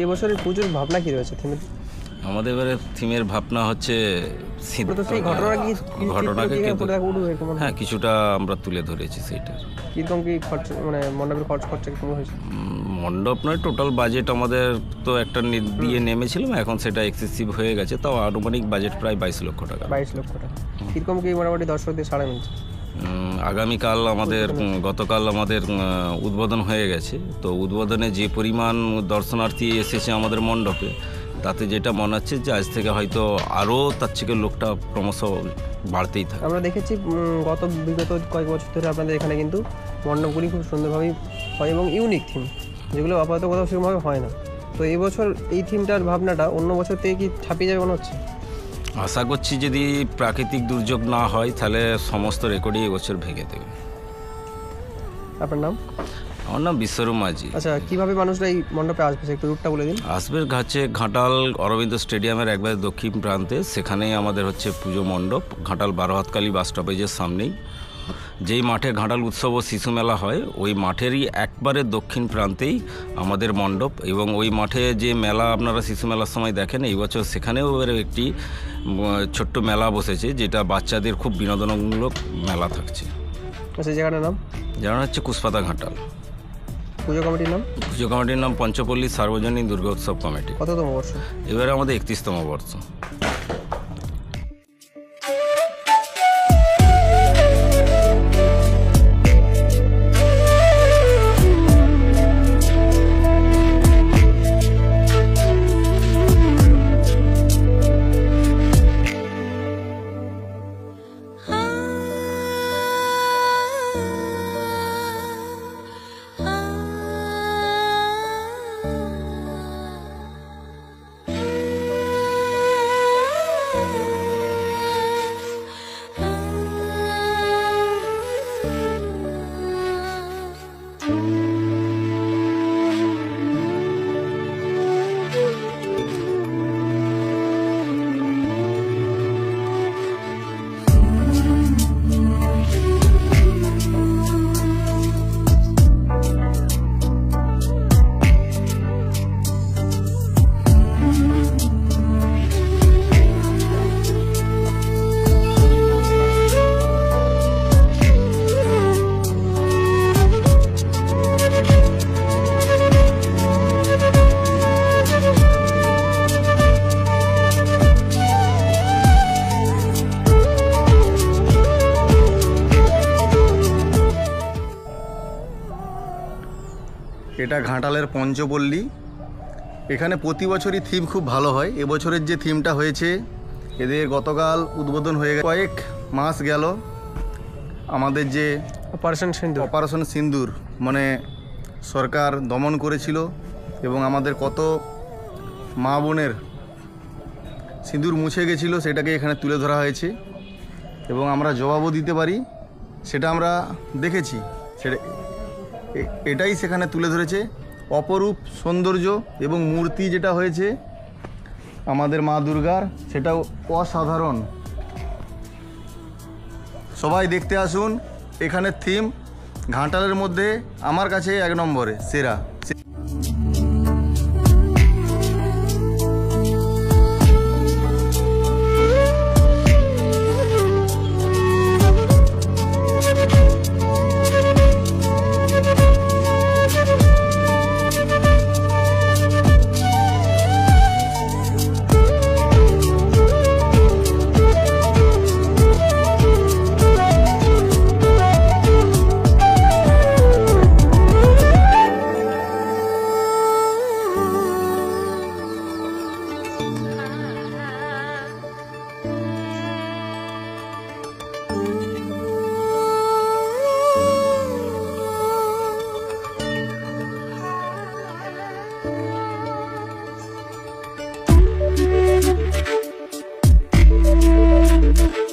এবছরের পুজোর ভাবনা কি রয়েছে থিমের? আমাদের এবারে থিমের ভাবনা হচ্ছে ঘটনাকে হ্যাঁ কিছুটা আমরা তুলে ধরেছি। সেইটা কীরকম কি খরচ, মানে মণ্ডপের খরচা কীরকম হয়েছে? মণ্ডপ নয়, টোটাল বাজেট আমাদের তো একটা দিয়ে নেমেছিলাম, এখন সেটা এক্সেসিভ হয়ে গেছে। তাও আনুমানিক বাজেট প্রায় 22 লক্ষ টাকা। 22 লক্ষ টাকা। কীরকম কি মোটামুটি দর্শকদের সাড়া মিলছে? আগামীকাল গতকাল আমাদের উদ্বোধন হয়ে গেছে। তো উদ্বোধনে যে পরিমাণ দর্শনার্থী এসেছে আমাদের মণ্ডপে, তাতে যেটা মনে হচ্ছে যে আজ থেকে হয়তো আরও তার থেকে লোকটা ক্রমশ বাড়তেই থাকে। আমরা দেখেছি বিগত কয়েক বছর ধরে আপনাদের এখানে কিন্তু মণ্ডপগুলি খুব সুন্দরভাবেই হয় এবং ইউনিক থিম, যেগুলো আপাতত কোথাও সেরকমভাবে হয় না। তো এই বছর এই থিমটার ভাবনাটা অন্য বছর থেকে কি ছাপিয়ে যাবে মনে হচ্ছে? আশা করছি যদি প্রাকৃতিক দুর্যোগ না হয় তাহলে সমস্ত রেকর্ডই এবছর ভেঙে দেবে। আপনার নাম? আমার নাম বিশ্বরূপ মাঝি। আচ্ছা, কীভাবে মানুষরা এই মণ্ডপে আসবে একটু রুটটা বলে দিন। আসবে ঘাটাল অরবিন্দ স্টেডিয়ামের একবারে দক্ষিণ প্রান্তে, সেখানেই আমাদের হচ্ছে পুজো মণ্ডপ। ঘাটাল 12 হাতকালী বাস স্টপেজের সামনেই যেই মাঠে ঘাটাল উৎসব ও শিশু মেলা হয়, ওই মাঠেরই একবারে দক্ষিণ প্রান্তেই আমাদের মণ্ডপ। এবং ওই মাঠে যে মেলা আপনারা শিশু মেলার সময় দেখেন, এই বছর সেখানেও একটি ছোট্ট মেলা বসেছে, যেটা বাচ্চাদের খুব বিনোদনমূলক মেলা থাকছে। আচ্ছা, জায়গাটার নাম? জানা হচ্ছে কুশপাতা ঘাটাল। পুজো কমিটির নাম? পুজো কমিটির নাম পঞ্চপল্লী সার্বজনীন দুর্গোৎসব কমিটি। কততম বর্ষ? এবারে আমাদের 31তম বর্ষ। এটা ঘাটালের পঞ্চপল্লী। এখানে প্রতি বছরই থিম খুব ভালো হয়। এবছরের যে থিমটা হয়েছে, এদের গতকাল উদ্বোধন হয়ে গেছে। কয়েক মাস গেল আমাদের যে অপারেশন সিন্দুর মানে সরকার দমন করেছিল, এবং আমাদের কত মা বোনের সিঁদুর মুছে গেছিল, সেটাকে এখানে তুলে ধরা হয়েছে এবং আমরা জবাবও দিতে পারি, সেটা আমরা দেখেছি। এটাই সেখানে তুলে ধরেছে অপরূপ সৌন্দর্য এবং মূর্তি যেটা হয়েছে আমাদের মা দুর্গার, সেটাও অসাধারণ। সবাই দেখতে আসুন। এখানের থিম ঘাটালের মধ্যে আমার কাছে 1 নম্বরে সেরা। Thank you.